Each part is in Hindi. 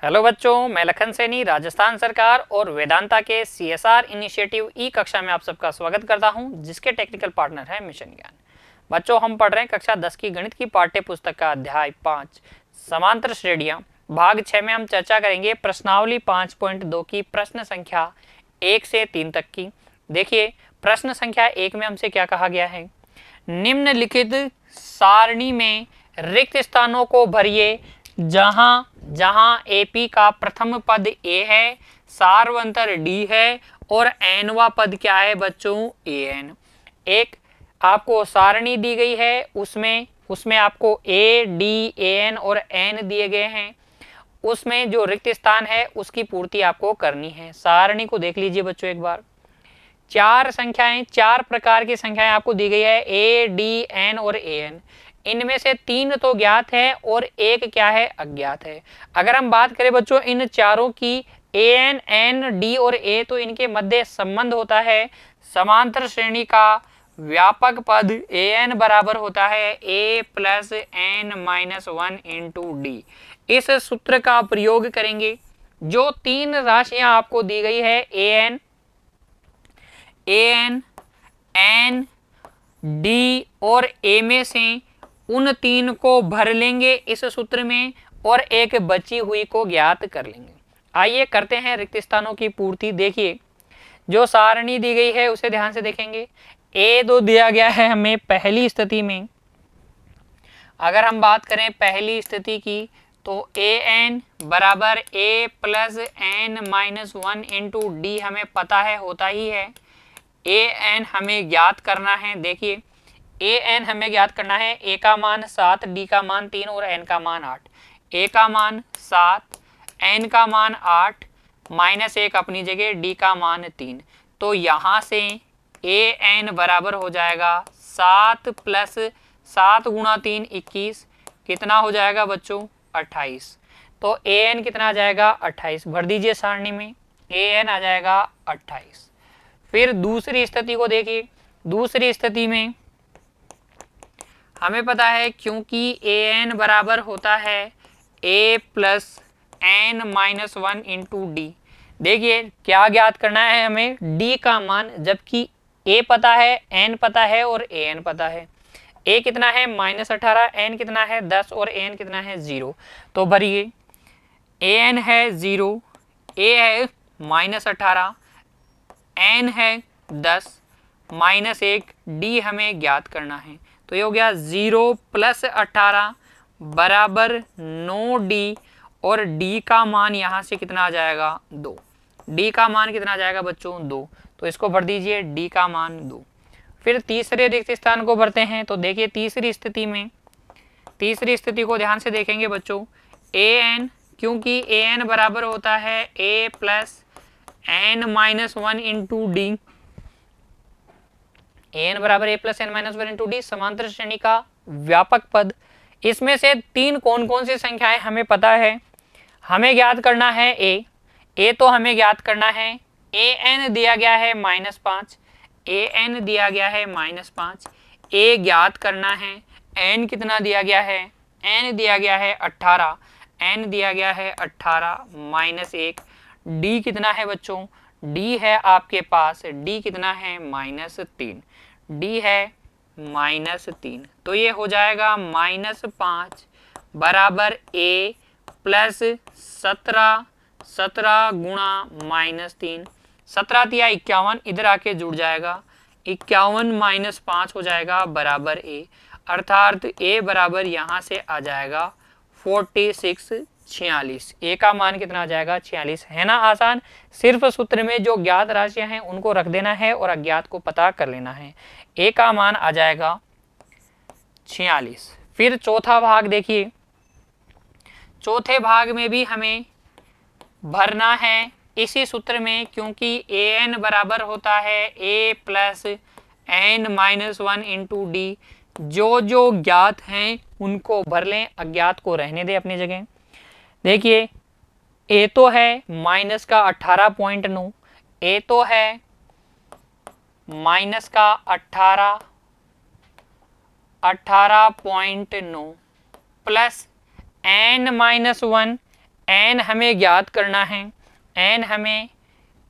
हेलो बच्चों, मैं लखन सैनी राजस्थान सरकार और वेदांता के सीएसआर इनिशिएटिव ई कक्षा में आप सबका स्वागत करता हूं, जिसके टेक्निकल पार्टनर है मिशन ज्ञान। बच्चों, हम पढ़ रहे हैं कक्षा 10 की गणित की पाठ्य पुस्तक का अध्याय 5 समांतर श्रेणियां। भाग 6 में हम चर्चा करेंगे प्रश्नावली 5.2 की प्रश्न संख्या 1 से 3 तक की। देखिए, प्रश्न संख्या 1 में हमसे क्या कहा गया है। निम्नलिखित सारणी में रिक्त स्थानों को भरिए जहां जहां एपी का प्रथम पद ए है, सार्वंतर डी है और एनवा पद क्या है बच्चों, ए एन। एक आपको सारणी दी गई है, उसमें आपको ए डी ए एन और एन दिए गए हैं। उसमें जो रिक्त स्थान है उसकी पूर्ति आपको करनी है। सारणी को देख लीजिए बच्चों एक बार। चार प्रकार की संख्याएं आपको दी गई है, ए डी एन और ए एन। इनमें से 3 तो ज्ञात है और एक क्या है, अज्ञात है। अगर हम बात करें बच्चों इन चारों की, ए एन, एन, डी और ए, तो इनके मध्य संबंध होता है समांतर श्रेणी का व्यापक पद ए एन बराबर होता है a plus n minus 1 into d. इस सूत्र का प्रयोग करेंगे। जो 3 राशियां आपको दी गई है, ए एन, एन, डी और ए में से उन 3 को भर लेंगे इस सूत्र में और एक बची हुई को ज्ञात कर लेंगे। आइए करते हैं रिक्त स्थानों की पूर्ति। देखिए, जो सारणी दी गई है उसे ध्यान से देखेंगे। ए तो दिया गया है हमें पहली स्थिति में। अगर हम बात करें पहली स्थिति की, तो ए एन बराबर a plus n minus 1 into d हमें पता है, होता ही है। ए एन हमें ज्ञात करना है। देखिए, ए एन हमें ज्ञात करना है। ए का मान 7, डी का मान 3 और एन का मान 8। ए का मान 7, एन का मान 8, माइनस 1 अपनी जगह, डी का मान 3। तो यहाँ से ए एन बराबर हो जाएगा 7 प्लस 7 गुणा 3 21। कितना हो जाएगा बच्चों, 28। तो ए एन कितना आ जाएगा, 28। भर दीजिए सारणी में, ए एन आ जाएगा 28। फिर दूसरी स्थिति को देखिए। दूसरी स्थिति में हमें पता है, क्योंकि ए एन बराबर होता है a plus n minus 1 into d. देखिए, क्या ज्ञात करना है हमें, डी का मान, जबकि ए पता है, एन पता है और ए एन पता है। ए कितना है, -18, एन कितना है 10 और एन कितना है 0। तो भरिए, ए एन है 0, ए है -18, एन है 10, -1, डी हमें ज्ञात करना है। तो ये हो गया 0 प्लस 18 बराबर 9 डी और डी का मान यहाँ से कितना आ जाएगा, 2। डी का मान कितना आ जाएगा बच्चों, 2। तो इसको भर दीजिए, डी का मान 2। फिर तीसरे रिक्त स्थान को भरते हैं। तो देखिए, तीसरी स्थिति को ध्यान से देखेंगे बच्चों। ए एन, क्योंकि ए एन बराबर होता है a plus n minus 1 into d. N बराबर a plus n minus 1 into d, समांतर श्रेणी का व्यापक पद। इसमें से 3 कौन कौन सी संख्याएं हमें पता है। हमें ज्ञात करना है ए तो हमें ज्ञात करना है। ए एन दिया गया है -5, ए एन दिया गया है -5, ए ज्ञात करना है। एन कितना दिया गया है, एन दिया गया है 18, एन दिया गया है 18 -1। डी कितना है बच्चों, डी है आपके पास, डी कितना है -3, डी है -3। तो ये हो जाएगा -5 बराबर ए प्लस 17 गुणा -3। 17 तिया 51, इधर आके जुड़ जाएगा, 51 - 5 हो जाएगा बराबर ए। अर्थात ए बराबर यहाँ से आ जाएगा 46, 46। ए का मान कितना आ जाएगा, 46। है ना आसान। सिर्फ सूत्र में जो ज्ञात राशियां हैं उनको रख देना है और अज्ञात को पता कर लेना है। ए का मान आ जाएगा 46। फिर चौथा भाग देखिए। चौथे भाग में भी हमें भरना है इसी सूत्र में, क्योंकि ए एन बराबर होता है a plus n minus 1 into d. जो जो ज्ञात हैं उनको भर लें, अज्ञात को रहने दें अपनी जगह। देखिए, ए तो है माइनस का 18.9, ए तो है माइनस का 18.9 प्लस n -1, n हमें ज्ञात करना है, n हमें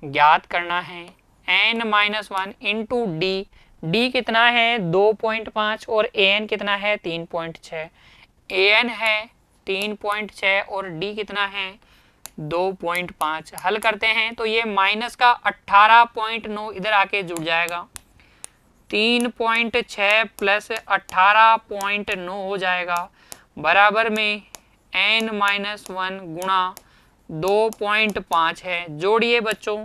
ज्ञात करना है, n-1 इंटू डी, डी कितना है 2.5 और an कितना है 3.6, an है 3.6 और d कितना है 2.5। हल करते हैं तो ये माइनस का 18.9 इधर आके जुड़ जाएगा, 3.6 प्लस 18.9 हो जाएगा बराबर में n-1 गुणा 2.5 है। जोड़िए बच्चों,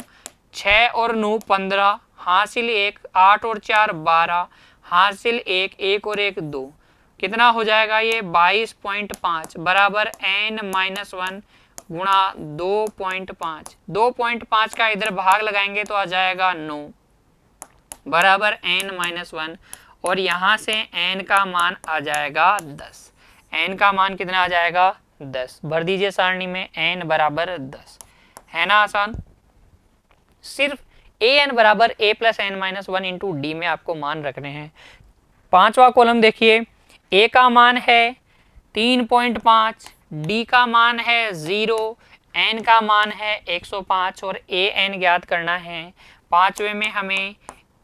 6 और 9 15, हासिल 1, 8 और 4 12, हासिल 1, 1 और 1 2, कितना हो जाएगा ये 22.5 बराबर n-1 गुणा 2.5। 2.5 का इधर भाग लगाएंगे तो आ जाएगा 9 बराबर n-1 और यहाँ से n का मान आ जाएगा 10। n का मान कितना आ जाएगा 10। भर दीजिए सारणी में n बराबर 10, है ना आसान। सिर्फ an बराबर a plus n-1 into D में आपको मान रखने हैं। पांचवा कॉलम देखिए, a का मान है 3.5, d का मान है 0, n का मान है 105 और an ज्ञात करना है। पांचवे में हमें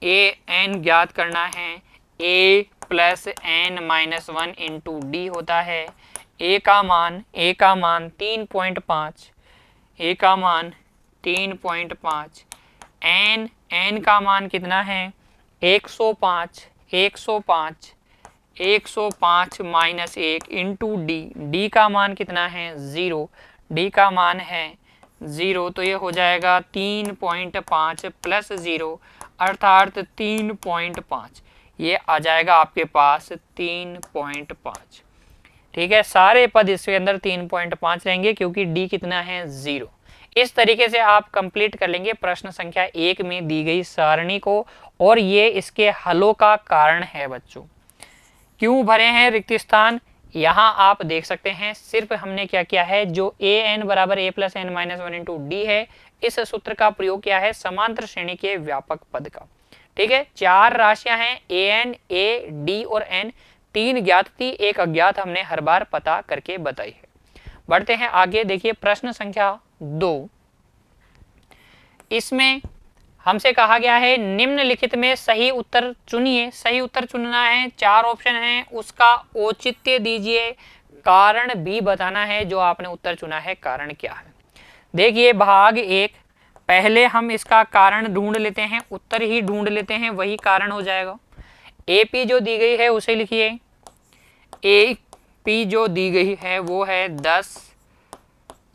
an ज्ञात करना है, a plus n-1 into D होता है। a का मान 3.5, a का मान 3.5, n का मान कितना है 105, 105 माइनस 1 इंटू डी, डी का मान कितना है 0, डी का मान है 0 तो ये हो जाएगा 3.5 प्लस 0 अर्थात 3.5, ये आ जाएगा आपके पास 3.5। ठीक है, सारे पद इसके अंदर 3.5 रहेंगे क्योंकि डी कितना है 0। इस तरीके से आप कंप्लीट कर लेंगे प्रश्न संख्या 1 में दी गई सारणी को, और ये इसके हलों का कारण है बच्चों। क्यों भरे हैं रिक्त स्थान, यहाँ आप देख सकते हैं। सिर्फ हमने क्या किया है, जो an बराबर a plus n-1 into D है, इस सूत्र का प्रयोग किया है समांतर श्रेणी के व्यापक पद का। ठीक है, 4 राशियां हैं an, a, d और n, 3 ज्ञात थी, 1 अज्ञात हमने हर बार पता करके बताई है। बढ़ते हैं आगे, देखिए प्रश्न संख्या 2। इसमें हमसे कहा गया है निम्नलिखित में सही उत्तर चुनिए। सही उत्तर चुनना है, 4 ऑप्शन हैं, उसका औचित्य दीजिए, कारण भी बताना है जो आपने उत्तर चुना है कारण क्या है। देखिए भाग 1, पहले हम इसका कारण ढूंढ लेते हैं, उत्तर ही ढूंढ लेते हैं, वही कारण हो जाएगा। AP जो दी गई है उसे लिखिए, AP जो दी गई है वो है 10,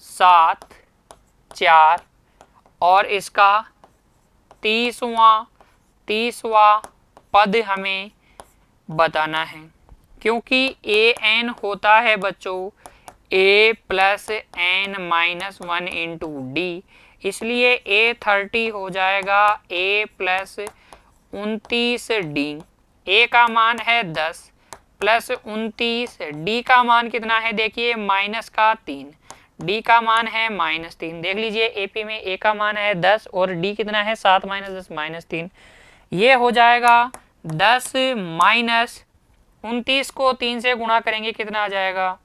7, 4 और इसका 30वां पद हमें बताना है। क्योंकि an होता है बच्चों a plus n-1 into D, इसलिए a 30 हो जाएगा a प्लस 29d। a का मान है 10 प्लस 29, d का मान कितना है देखिए माइनस का 3, d का मान है -3। देख लीजिए AP में a का मान है 10 और d कितना है 7 माइनस 10 -3, ये हो जाएगा 10 माइनस 29 को 3 से गुणा करेंगे कितना आ जाएगा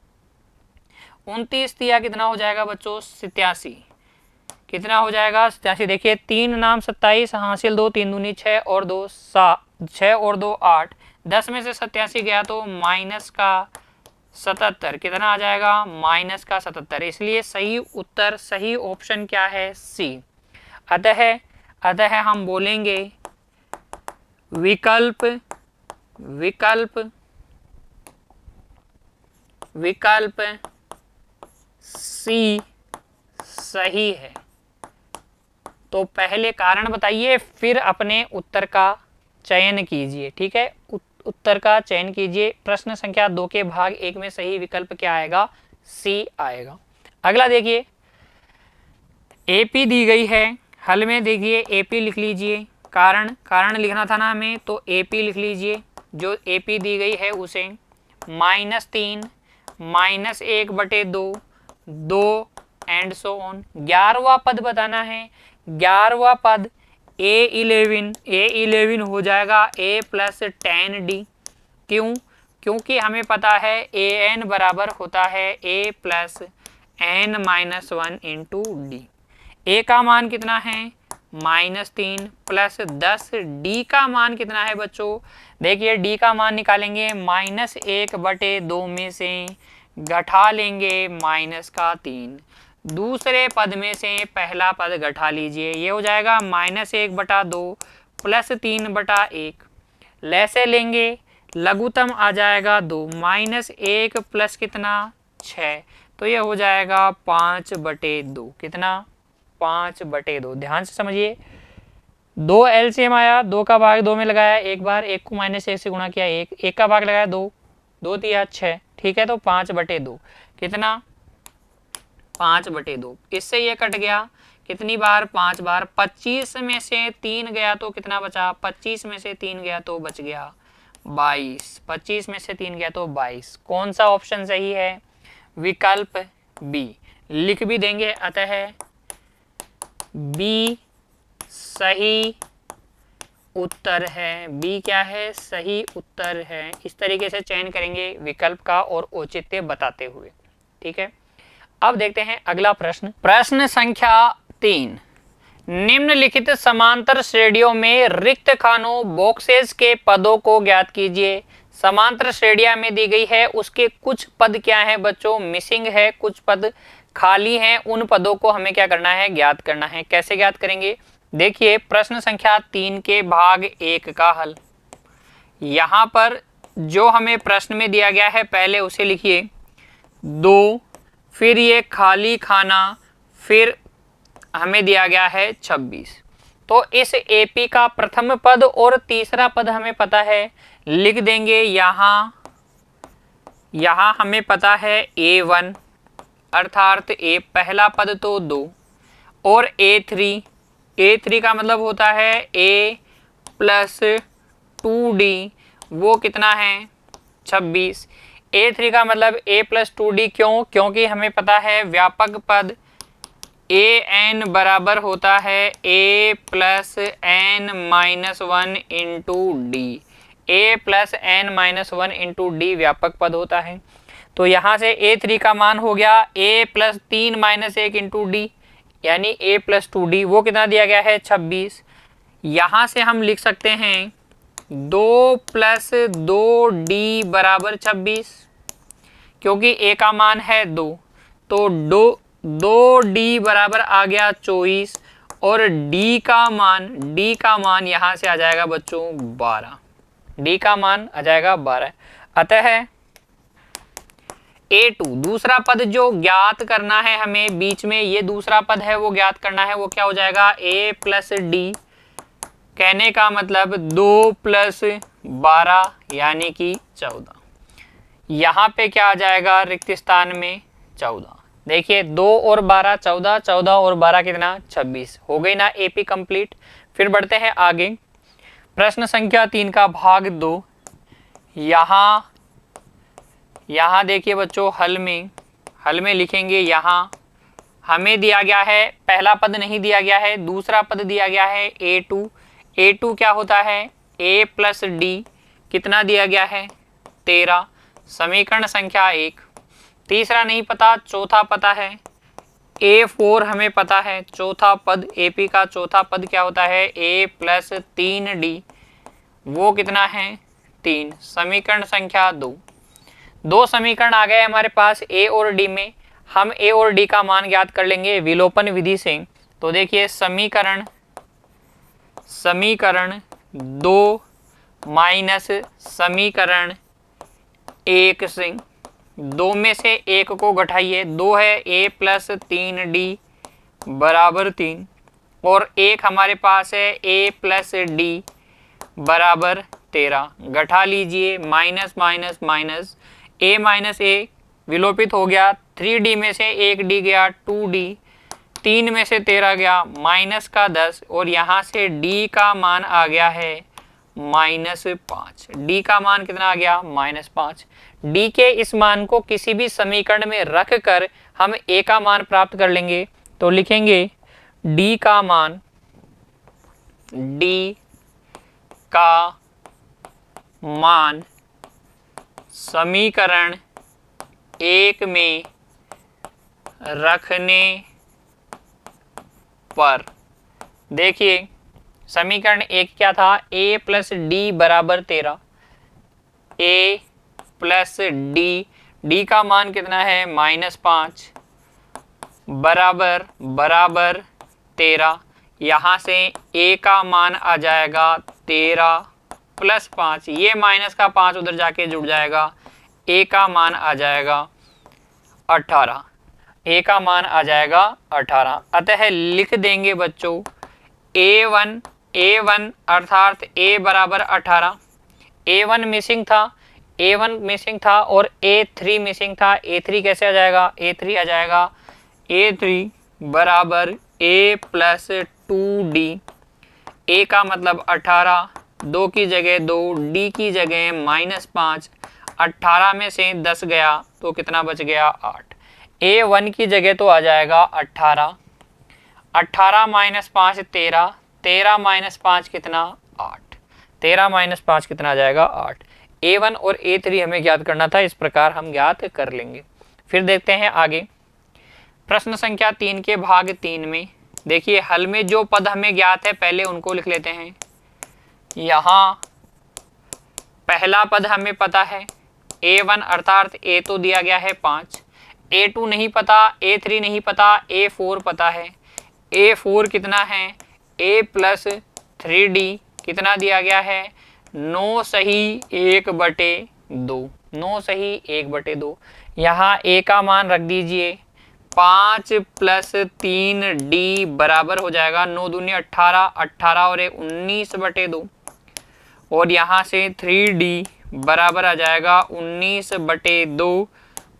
29 दिया, कितना हो जाएगा बच्चों 87, कितना हो जाएगा 87। देखिए 3 नाम 27, हासिल 2, 3 दूनी 6 और 2 7, 6 और 2 8, 10 में से 87 गया तो माइनस का 77, कितना आ जाएगा माइनस का 77। इसलिए सही उत्तर, सही ऑप्शन क्या है सी। अतः हम बोलेंगे विकल्प सी सही है। तो पहले कारण बताइए, फिर अपने उत्तर का चयन कीजिए। ठीक है, उत्तर का चयन कीजिए। प्रश्न संख्या 2 के भाग 1 में सही विकल्प क्या आएगा, सी आएगा। अगला देखिए, AP दी गई है, हल में देखिए AP लिख लीजिए, कारण लिखना था ना हमें, तो AP लिख लीजिए। जो AP दी गई है उसे -3 -1/2 2 एंड सो ऑन। 11वां पद बताना है, 11वां पद A11 हो जाएगा a प्लस 10d। क्यों? क्योंकि हमें पता है an बराबर होता है a plus n-1 into d. A का मान कितना है -3 प्लस 10, डी का मान कितना है बच्चों, देखिए डी का मान निकालेंगे -1/2 में से घटा लेंगे -3, दूसरे पद में से पहला पद घटा लीजिए, ये हो जाएगा -1/2 प्लस 3/1, लैसे लेंगे लघुत्तम आ जाएगा 2, -1 प्लस कितना 6, तो ये हो जाएगा 5/2, कितना 5/2। ध्यान से समझिए, 2 एलसीएम आया, 2 का भाग 2 में लगाया एक बार, 1 को -1 से गुणा किया 1, 1 का भाग लगाया 2, 2 तिया 6, ठीक है, तो 5/2, कितना 5/2। इससे ये कट गया कितनी बार 5 बार, 25 में से 3 गया तो कितना बचा, 25 में से 3 गया तो बच गया 22, 25 में से 3 गया तो 22। कौन सा ऑप्शन सही है, विकल्प बी, लिख भी देंगे, अतः बी सही उत्तर है, बी क्या है सही उत्तर है। इस तरीके से चयन करेंगे विकल्प का और औचित्य बताते हुए, ठीक है। अब देखते हैं अगला प्रश्न, प्रश्न संख्या 3, निम्नलिखित समांतर श्रेणियों में रिक्त खानों बॉक्सेस के पदों को ज्ञात कीजिए। समांतर श्रेणियां में दी गई है, उसके कुछ पद क्या है बच्चों, मिसिंग है, कुछ पद खाली हैं, उन पदों को हमें क्या करना है, ज्ञात करना है। कैसे ज्ञात करेंगे, देखिए प्रश्न संख्या 3 के भाग 1 का हल, यहाँ पर जो हमें प्रश्न में दिया गया है पहले उसे लिखिए 2, फिर ये खाली खाना, फिर हमें दिया गया है 26। तो इस एपी का प्रथम पद और तीसरा पद हमें पता है, लिख देंगे यहाँ हमें पता है A1 अर्थात ए पहला पद तो 2, और A3 का मतलब होता है A प्लस 2D, वो कितना है 26। A3 का मतलब A प्लस 2D, क्यों, क्योंकि हमें पता है व्यापक पद AN बराबर होता है A plus n-1 into D, A plus n-1 into D व्यापक पद होता है। तो यहाँ से A3 का मान हो गया A प्लस 3 - 1 इंटू डी, यानी A प्लस 2D, वो कितना दिया गया है 26। यहाँ से हम लिख सकते हैं 2 प्लस 2D बराबर 26, क्योंकि A का मान है 2, तो 2D बराबर आ गया 24, और D का मान यहाँ से आ जाएगा बच्चों 12, D का मान आ जाएगा 12। अतः A2 दूसरा पद जो ज्ञात करना है हमें, बीच में ये दूसरा पद है वो ज्ञात करना है, वो क्या हो जाएगा A प्लस D, कहने का मतलब 2 प्लस 12 यानी कि 14। यहाँ पे क्या आ जाएगा रिक्त स्थान में 14, देखिए 2 और 12 14, 14 और 12 कितना 26, हो गई ना एपी कंप्लीट। फिर बढ़ते हैं आगे, प्रश्न संख्या 3 का भाग 2। यहाँ देखिए बच्चों हल में लिखेंगे, यहाँ हमें दिया गया है पहला पद नहीं दिया गया है, दूसरा पद दिया गया है A2 क्या होता है A प्लस डी, कितना दिया गया है 13, समीकरण संख्या 1। तीसरा नहीं पता, चौथा पता है A4 हमें पता है, चौथा पद AP का चौथा पद क्या होता है A प्लस 3D, वो कितना है 3, समीकरण संख्या 2। 2 समीकरण आ गए हमारे पास A और D में, हम A और D का मान ज्ञात कर लेंगे विलोपन विधि से। तो देखिए समीकरण 2 माइनस समीकरण 1 से, 2 में से 1 को घटाइए, 2 है A प्लस 3D बराबर 3, और 1 हमारे पास है A प्लस D बराबर 13, घटा लीजिए, minus minus minus, A minus A विलोपित हो गया, 3D में से 1D गया 2D, 3 में से 13 गया माइनस का 10, और यहाँ से D का मान आ गया है -5। D का मान कितना आ गया -5। D के इस मान को किसी भी समीकरण में रख कर हम A का मान प्राप्त कर लेंगे। तो लिखेंगे D का मान समीकरण 1 में रखने पर, देखिए समीकरण 1 क्या था, a प्लस डी बराबर 13, a प्लस डी, डी का मान कितना है -5, बराबर बराबर 13, यहाँ से a का मान आ जाएगा 13 प्लस 5, ये माइनस का 5 उधर जाके जुड़ जाएगा, a का मान आ जाएगा 18, a का मान आ जाएगा 18। अतः लिख देंगे बच्चों a1 अर्थात a बराबर 18, a1 मिसिंग था और a3 मिसिंग था, a3 कैसे आ जाएगा, a3 आ जाएगा a3 बराबर a प्लस 2d, a का मतलब 18, 2 की जगह 2, d की जगह -5, 18 में से 10 गया तो कितना बच गया 8, a1 की जगह तो आ जाएगा 18, 18 माइनस 5 13, 13 माइनस 5 कितना 8, 13 माइनस 5 कितना आ जाएगा 8। a1 और a3 हमें ज्ञात करना था, इस प्रकार हम ज्ञात कर लेंगे। फिर देखते हैं आगे प्रश्न संख्या 3 के भाग 3 में। देखिए हल में जो पद हमें ज्ञात है पहले उनको लिख लेते हैं। यहाँ पहला पद हमें पता है a1 अर्थात a तो दिया गया है 5, a2 नहीं पता, a3 नहीं पता, a4 पता है। a4 कितना है, a प्लस 3d कितना दिया गया है 9 सही 1/2, 9 सही 1/2। यहाँ a का मान रख दीजिए 5 प्लस 3d बराबर हो जाएगा 9 दूनी 18, 18 और 19/2, और यहाँ से 3d बराबर आ जाएगा 19/2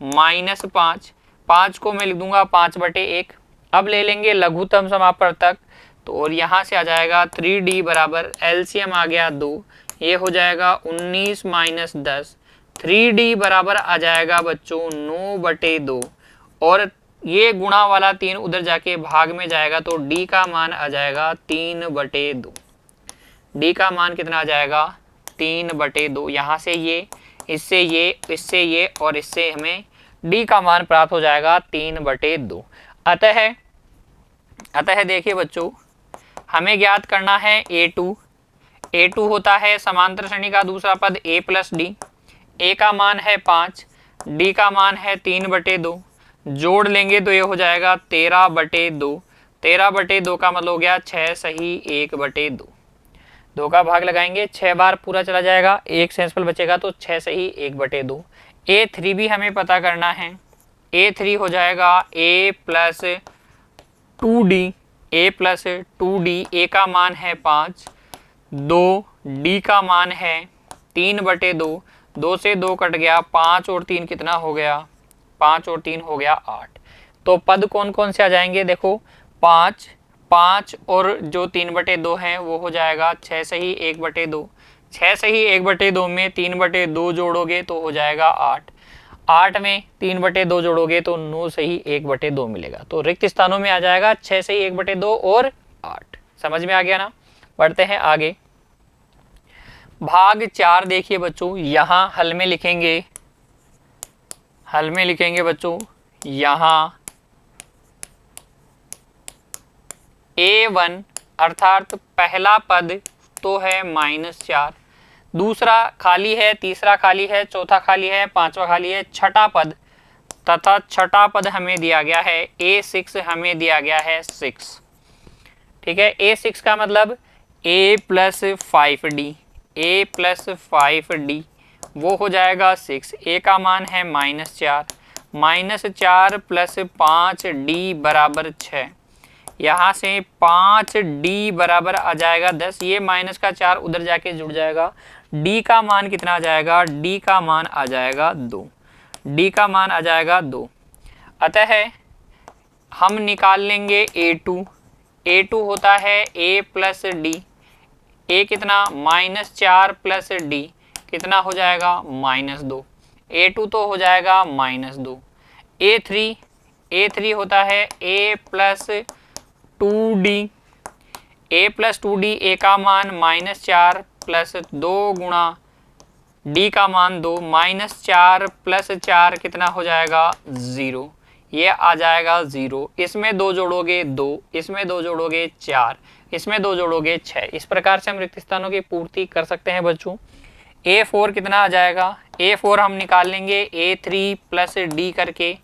माइनस 5, 5 को मैं लिख दूंगा 5/1। अब ले लेंगे लघुत्तम समापवर्तक, तो और यहाँ से आ जाएगा 3d बराबर एलसीएम आ गया 2, ये हो जाएगा 19 माइनस 10, 3d बराबर आ जाएगा बच्चों 9/2, और ये गुणा वाला 3 उधर जाके भाग में जाएगा तो d का मान आ जाएगा 3/2, d का मान कितना आ जाएगा 3/2। यहाँ से ये, इससे ये, इससे ये और इससे हमें d का मान प्राप्त हो जाएगा 3/2। अतः देखिए बच्चों हमें ज्ञात करना है a2 होता है समांतर श्रेणी का दूसरा पद a प्लस डी, a का मान है 5, d का मान है 3/2, जोड़ लेंगे तो ये हो जाएगा 13/2, 13/2 का मतलब हो गया 6 सही 1/2, 2 का भाग लगाएंगे 6 बार पूरा चला जाएगा, एक सेंसफल बचेगा तो 6 सही 1/2। a3 भी हमें पता करना है, a3 हो जाएगा a प्लस 2d, a का मान है 5, 2 d का मान है 3/2, 2 से 2 कट गया, 5 और 3 कितना हो गया, 5 और 3 हो गया 8। तो पद कौन कौन से आ जाएंगे, देखो 5 और जो 3/2 है वो हो जाएगा 6 सही 1/2, 6 सही 1/2 में 3/2 जोड़ोगे तो हो जाएगा 8, 8 में 3/2 जोड़ोगे तो 9 सही 1/2 मिलेगा। तो रिक्त स्थानों में आ जाएगा 6 सही 1/2 और 8। समझ में आ गया ना। बढ़ते हैं आगे भाग 4। देखिए बच्चों यहाँ हल में लिखेंगे बच्चों, यहाँ a1 अर्थात पहला पद तो है -4, दूसरा खाली है, तीसरा खाली है, चौथा खाली है, पांचवा खाली है, छठा पद तथा छठा पद हमें दिया गया है a6, हमें दिया गया है 6। ठीक है, a6 का मतलब a plus 5d, a plus 5d वो हो जाएगा 6, a का मान है -4, -4 प्लस 5d बराबर 6, यहाँ से 5d बराबर आ जाएगा 10, ये माइनस का 4 उधर जाके जुड़ जाएगा, d का मान कितना आ जाएगा, d का मान आ जाएगा 2, d का मान आ जाएगा 2। अतः हम निकाल लेंगे a2 होता है a प्लस डी, a कितना -4 प्लस d कितना हो जाएगा -2, a2 तो हो जाएगा -2। a3 होता है a प्लस 2d, a का मान -4 प्लस 2 गुणा d का मान 2, -4 प्लस 4 कितना हो जाएगा 0, ये आ जाएगा 0, इसमें 2 जोड़ोगे 2, इसमें 2 जोड़ोगे 4, इसमें 2 जोड़ोगे 6। इस प्रकार से हम रिक्त स्थानों की पूर्ति कर सकते हैं बच्चों। A4 कितना आ जाएगा, A4 हम निकाल लेंगे A3 प्लस D करके।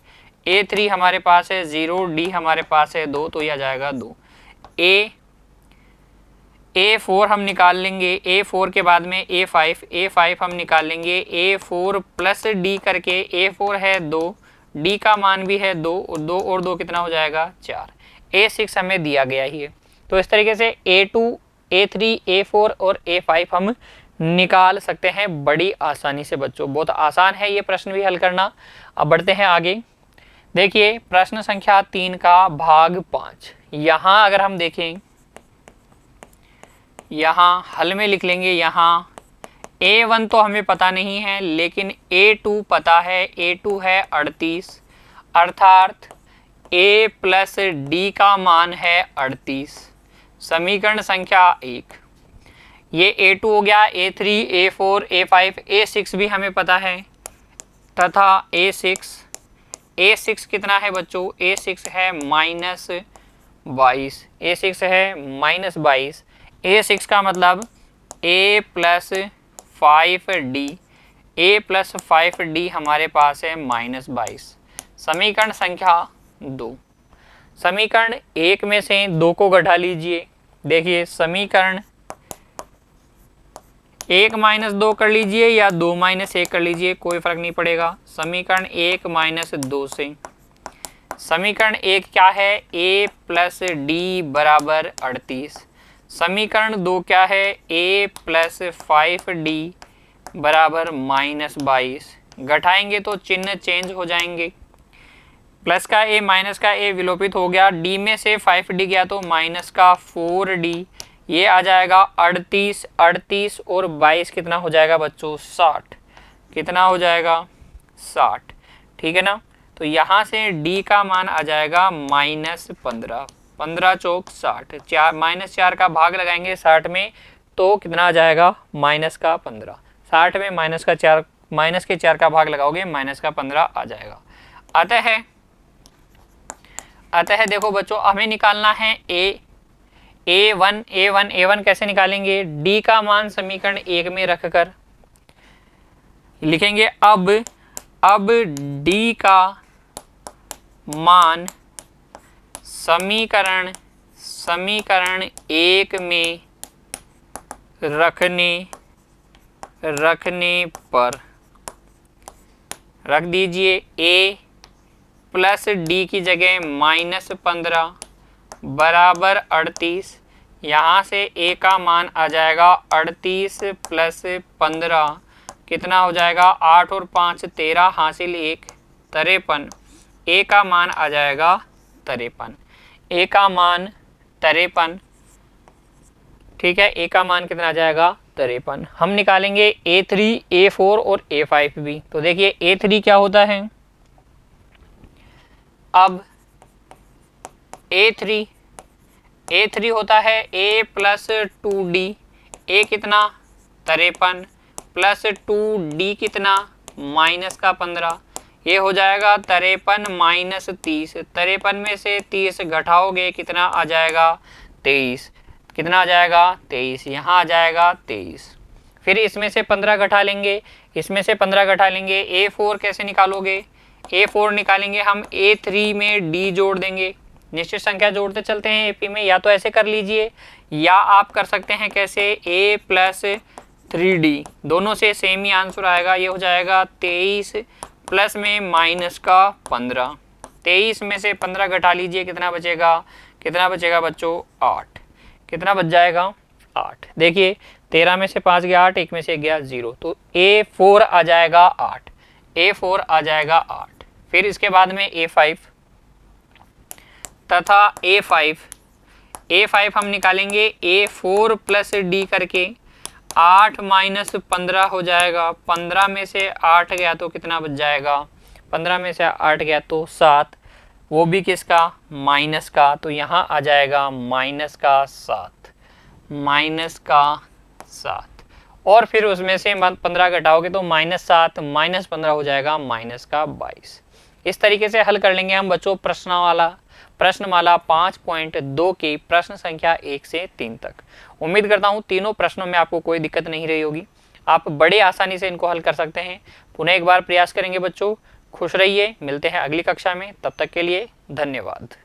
A3 हमारे पास है 0, D हमारे पास है 2, तो यह आ जाएगा 2। A4 हम निकाल लेंगे, A4 के बाद में A5 हम निकाल लेंगे A4 प्लस D करके। A4 है 2, D का मान भी है 2, 2 और 2 कितना हो जाएगा 4। A6 हमें दिया गया ही है। तो इस तरीके से A2, A3, A4 और A5 हम निकाल सकते हैं बड़ी आसानी से बच्चों। बहुत आसान है ये प्रश्न भी हल करना। अब बढ़ते हैं आगे। देखिए प्रश्न संख्या 3 का भाग 5। यहाँ अगर हम देखें, यहाँ हल में लिख लेंगे। यहाँ A1 तो हमें पता नहीं है, लेकिन A2 पता है। A2 है 38, अर्थात A प्लस D का मान है 38। समीकरण संख्या 1। ये A2 हो गया, A3, A4, A5, A6 भी हमें पता है, तथा A6 कितना है बच्चों, A6 है -22। A6 है -22। A6 का मतलब A plus 5D, A plus 5D हमारे पास है -22। समीकरण संख्या 2। समीकरण 1 में से 2 को घटा लीजिए। देखिए समीकरण 1 - 2 कर लीजिए या 2 - 1 कर लीजिए, कोई फर्क नहीं पड़ेगा। समीकरण 1 - 2 से समीकरण 1 क्या है, A प्लस D बराबर 38। समीकरण 2 क्या है, A प्लस 5D बराबर -22। घटाएंगे तो चिन्ह चेंज हो जाएंगे। प्लस का A माइनस का A विलोपित हो गया, D में से 5D गया तो माइनस का 4D। ये आ जाएगा 38 और 22 कितना हो जाएगा बच्चों, 60। कितना हो जाएगा, 60। ठीक है ना। तो यहाँ से D का मान आ जाएगा -15। 15 चौक 60, 4 का भाग लगाएंगे 60 में तो कितना आ जाएगा, -15। 60 में माइनस के 4 का भाग लगाओगे -15 आ जाएगा। अतः देखो बच्चों, हमें निकालना है A1 कैसे निकालेंगे, D का मान समीकरण 1 में रखकर लिखेंगे। अब D का मान समीकरण 1 में रखने पर रख दीजिए। A प्लस D की जगह -15 बराबर 38। यहाँ से A का मान आ जाएगा 38 प्लस 15 कितना हो जाएगा, 8 और 5 13, हासिल 1 53। A का मान आ जाएगा 53। A का मान 53। ठीक है, A का मान कितना आ जाएगा, 53। हम निकालेंगे A3, A4 और A5 भी। तो देखिए A3 क्या होता है, अब A3 होता है A प्लस 2D। A कितना, 53 प्लस 2D कितना, -15। ये हो जाएगा 53 माइनस 30। 53 में से 30 घटाओगे कितना आ जाएगा, 23। कितना आ जाएगा, 23। यहाँ आ जाएगा 23। फिर इसमें से 15 घटा लेंगे, इसमें से 15 घटा लेंगे। A4 कैसे निकालोगे, A4 निकालेंगे हम A3 में D जोड़ देंगे। निश्चित संख्या जोड़ते चलते हैं AP में, या तो ऐसे कर लीजिए या आप कर सकते हैं कैसे, A प्लस 3D, दोनों से सेम ही आंसर आएगा। ये हो जाएगा 23 प्लस में माइनस का 15। 23 में से 15 घटा लीजिए, कितना बचेगा बच्चों, 8। कितना बच जाएगा, 8। देखिए 13 में से 5 गया 8, 1 में से गया 0, तो A4 आ जाएगा 8। A4 आ जाएगा 8। फिर इसके बाद में A5 तथा A5 हम निकालेंगे A4 प्लस D करके। 8 माइनस 15 हो जाएगा, 15 में से 8 गया तो कितना बच जाएगा, 15 में से 8 गया तो 7, वो भी किसका, माइनस का। तो यहाँ आ जाएगा -7। और फिर उसमें से 15 घटाओगे तो -7 -15 हो जाएगा -22। इस तरीके से हल कर लेंगे हम बच्चों प्रश्नमाला 5.2 की प्रश्न संख्या 1 से 3 तक। उम्मीद करता हूं तीनों प्रश्नों में आपको कोई दिक्कत नहीं रही होगी, आप बड़े आसानी से इनको हल कर सकते हैं। पुनः एक बार प्रयास करेंगे बच्चों। खुश रहिए, मिलते हैं अगली कक्षा में, तब तक के लिए धन्यवाद।